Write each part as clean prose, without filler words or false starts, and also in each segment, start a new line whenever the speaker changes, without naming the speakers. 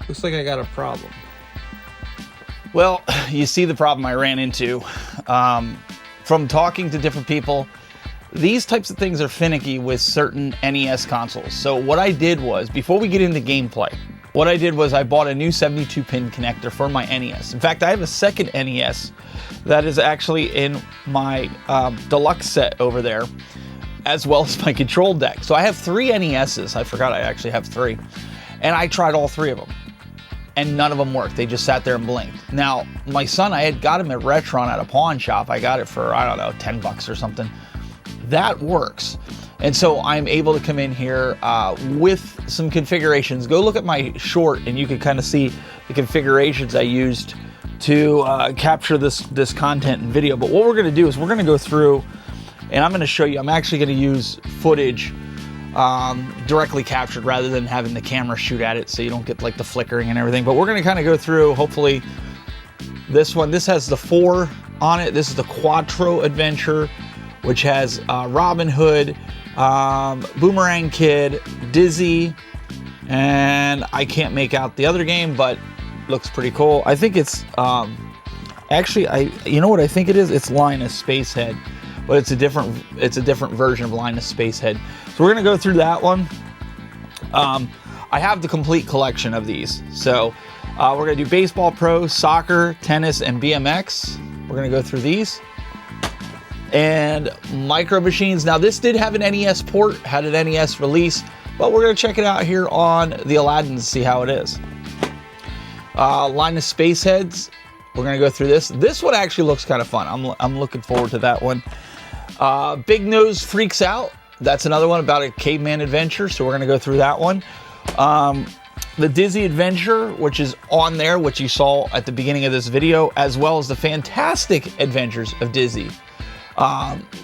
Looks like I got a problem.
Well, you see the problem I ran into. From talking to different people, these types of things are finicky with certain NES consoles. So what I did was, before we get into gameplay, what I did was I bought a new 72-pin connector for my NES. In fact, I have a second NES that is actually in my deluxe set over there, as well as my control deck. So I have 3 NESs. I forgot I actually have 3. And I tried all 3 of them. And none of them worked. They just sat there and blinked. Now, my son, I had got him at Retron at a pawn shop. I got it for, I don't know, 10 bucks or something. That works. And so I'm able to come in here with some configurations. Go look at my short and you can kind of see the configurations I used to capture this content and video. But what we're going to do is we're going to go through and I'm going to show you. I'm actually going to use footage directly captured rather than having the camera shoot at it, so you don't get like the flickering and everything. But we're going to kind of go through, hopefully, this one. This has the 4 on it. This is the Quattro Adventure, which has Robin Hood, Boomerang Kid, Dizzy, and I can't make out the other game, but looks pretty cool. I think it's actually, you know what I think it is? It's Linus Spacehead, but it's a different version of Linus Spacehead. So we're gonna go through that one. I have the complete collection of these. So we're gonna do baseball, pro, soccer, tennis, and BMX. We're gonna go through these. And Micro Machines. Now this did have an NES port, had an NES release, but we're gonna check it out here on the Aladdin to see how it is. Linus Spaceheads. We're gonna go through this. This one actually looks kind of fun. I'm looking forward to that one. Big Nose Freaks Out. That's another one about a caveman adventure, so we're going to go through that one. The Dizzy Adventure, which is on there, which you saw at the beginning of this video, as well as the Fantastic Adventures of Dizzy.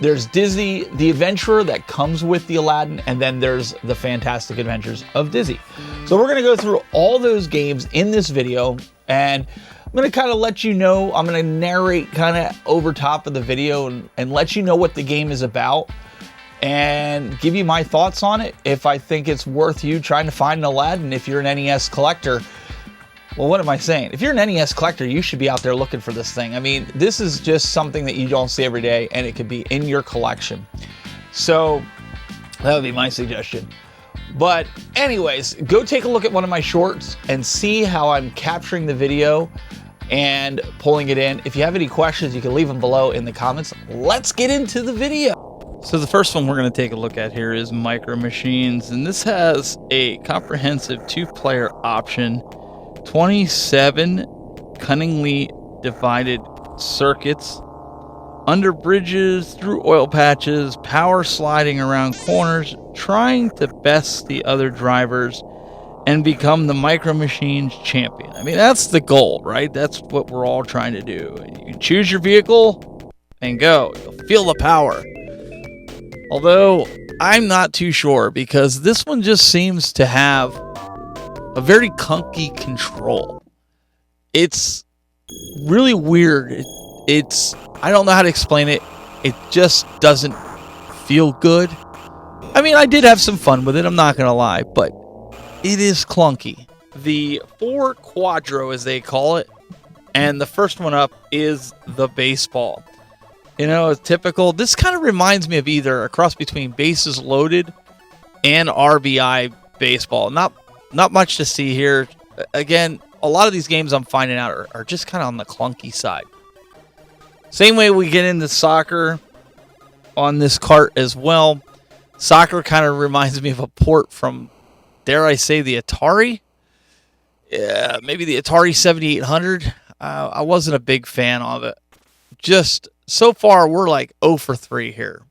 There's Dizzy, the Adventurer, that comes with the Aladdin, and then there's the Fantastic Adventures of Dizzy. So we're going to go through all those games in this video, and I'm going to kind of let you know, I'm going to narrate kind of over top of the video and let you know what the game is about, and give you my thoughts on it. If I think it's worth you trying to find an Aladdin, if you're an NES collector. Well, what am I saying? If you're an NES collector, you should be out there looking for this thing. I mean, this is just something that you don't see every day, and it could be in your collection. So that would be my suggestion. But anyways, go take a look at one of my shorts and see how I'm capturing the video and pulling it in. If you have any questions, you can leave them below in the comments. Let's get into the video.
So the first one we're going to take a look at here is Micro Machines, and this has a comprehensive 2-player option, 27 cunningly divided circuits, under bridges, through oil patches, power sliding around corners, trying to best the other drivers and become the Micro Machines champion. I mean, that's the goal, right? That's what we're all trying to do. You choose your vehicle and go. You'll feel the power. Although, I'm not too sure, because this one just seems to have a very clunky control. It's really weird. I don't know how to explain it. It just doesn't feel good. I mean, I did have some fun with it, I'm not going to lie, but it is clunky. The 4 Quattro, as they call it, and the first one up is the baseball. You know, it's typical. This kind of reminds me of either a cross between Bases Loaded and RBI baseball. Not much to see here. Again, a lot of these games I'm finding out are just kind of on the clunky side. Same way we get into soccer on this cart as well. Soccer kind of reminds me of a port from, dare I say, the Atari? Yeah, maybe the Atari 7800. I wasn't a big fan of it. Just so far, we're like 0 for 3 here.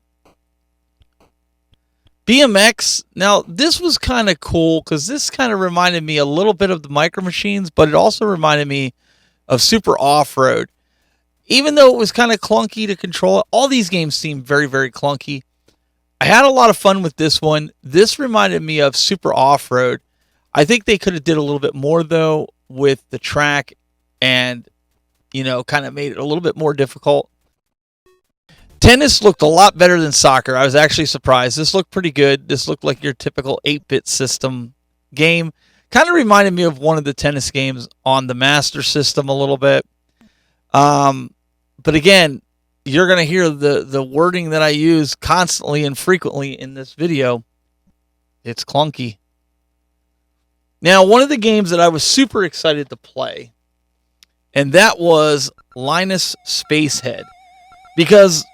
BMX, now this was kind of cool because this kind of reminded me a little bit of the Micro Machines, but it also reminded me of Super Off-Road. Even though it was kind of clunky to control, all these games seem very, very clunky. I had a lot of fun with this one. This reminded me of Super Off-Road. I think they could have did a little bit more, though, with the track and, you know, kind of made it a little bit more difficult. Tennis looked a lot better than soccer. I was actually surprised. This looked pretty good. This looked like your typical 8-bit system game. Kind of reminded me of one of the tennis games on the Master System a little bit. But again, you're going to hear the wording that I use constantly and frequently in this video. It's clunky. Now, one of the games that I was super excited to play, and that was Linus Spacehead. Because,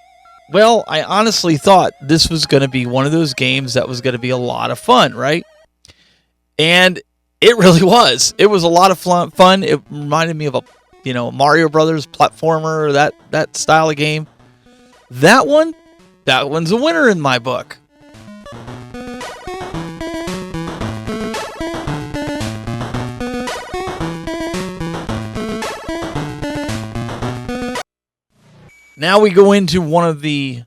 well, I honestly thought this was going to be one of those games that was going to be a lot of fun, right? And it really was. It was a lot of fun. It reminded me of a Mario Brothers platformer, that style of game. That one's a winner in my book. Now we go into one of the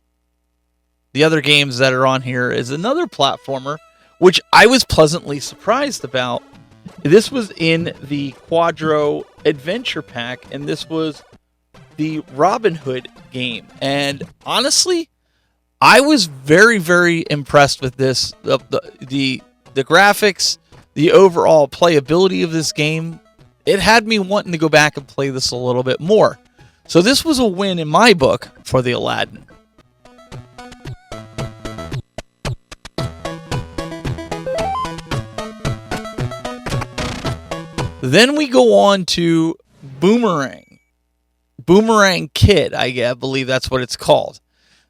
other games that are on here is another platformer, which I was pleasantly surprised about. This was in the Quadro Adventure Pack, and this was the Robin Hood game. And honestly, I was very, very impressed with this. The graphics, the overall playability of this game, it had me wanting to go back and play this a little bit more. So this was a win in my book for the Aladdin. Then we go on to Boomerang. Boomerang Kid, I believe that's what it's called.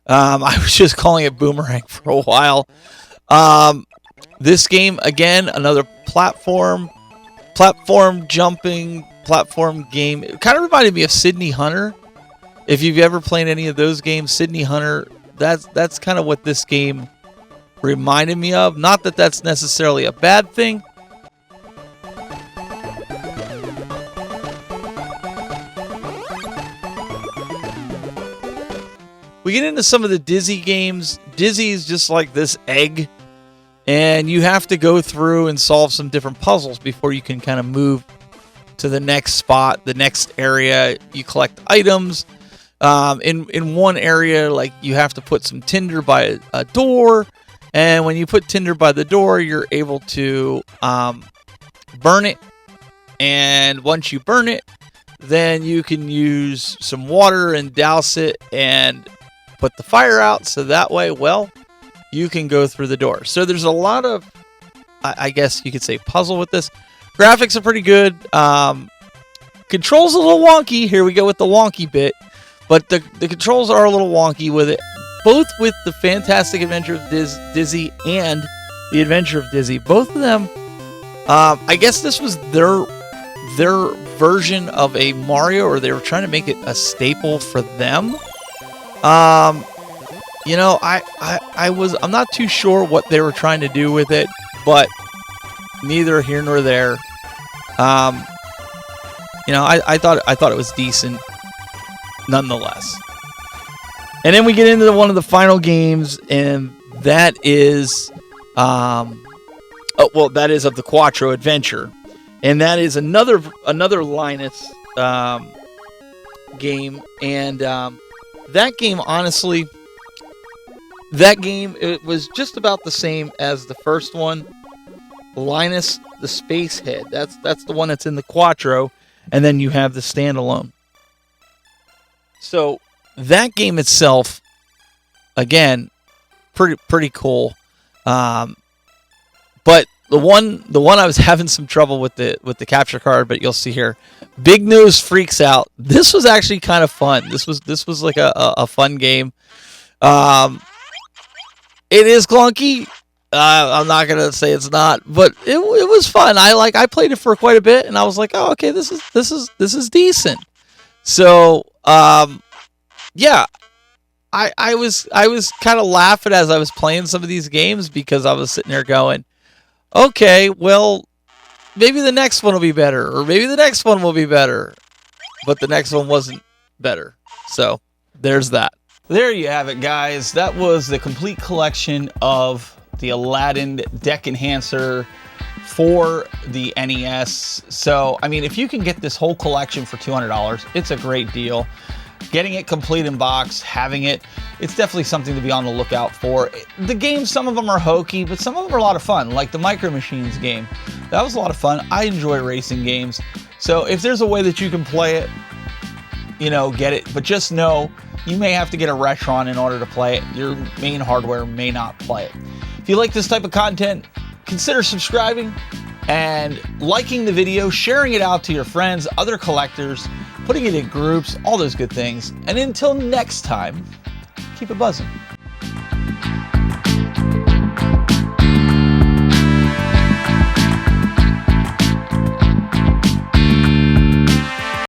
I was just calling it Boomerang for a while. This game, again, another platform jumping, platform game. It kind of reminded me of Sydney Hunter. If you've ever played any of those games, Sydney Hunter, that's kind of what this game reminded me of. Not that that's necessarily a bad thing. We get into some of the Dizzy games. Dizzy is just like this egg, and you have to go through and solve some different puzzles before you can kind of move to the next spot, the next area. You collect items. In one area, like you have to put some tinder by a door, and when you put tinder by the door, you're able to burn it. And once you burn it, then you can use some water and douse it and put the fire out, so that way, well, you can go through the door. So there's a lot of, I guess you could say, puzzle with this. Graphics are pretty good. Controls a little wonky. Here we go with the wonky bit. But the controls are a little wonky with it. Both with the Fantastic Adventure of Dizzy and the Adventure of Dizzy. Both of them, I guess this was their version of a Mario, or they were trying to make it a staple for them. I'm not too sure what they were trying to do with it, but neither here nor there. I thought it was decent nonetheless. And then we get into one of the final games, and that is that is of the Quattro Adventure, and that is another Linus game. And that game, honestly, it was just about the same as the first one. Linus the Spacehead. That's the one that's in the Quattro, and then you have the standalone. So that game itself, again, pretty cool. But the one I was having some trouble with the capture card, but you'll see here, Big Nose Freaks Out. This was actually kind of fun. This was like a fun game. It is clunky. I'm not gonna say it's not, but it was fun. I played it for quite a bit, and I was like, oh, okay, this is decent. So yeah, I was kind of laughing as I was playing some of these games because I was sitting there going, okay, well, maybe the next one will be better, or maybe the next one will be better, but the next one wasn't better. So there's that.
There you have it, guys. That was the complete collection of the Aladdin Deck Enhancer for the NES. So, I mean, if you can get this whole collection for $200, it's a great deal. Getting it complete in box, having it, it's definitely something to be on the lookout for. The games, some of them are hokey, but some of them are a lot of fun, like the Micro Machines game. That was a lot of fun. I enjoy racing games. So if there's a way that you can play it, you know, get it. But just know, you may have to get a Retron in order to play it. Your main hardware may not play it. If you like this type of content, consider subscribing and liking the video, sharing it out to your friends, other collectors, putting it in groups, all those good things. And until next time, keep it buzzing.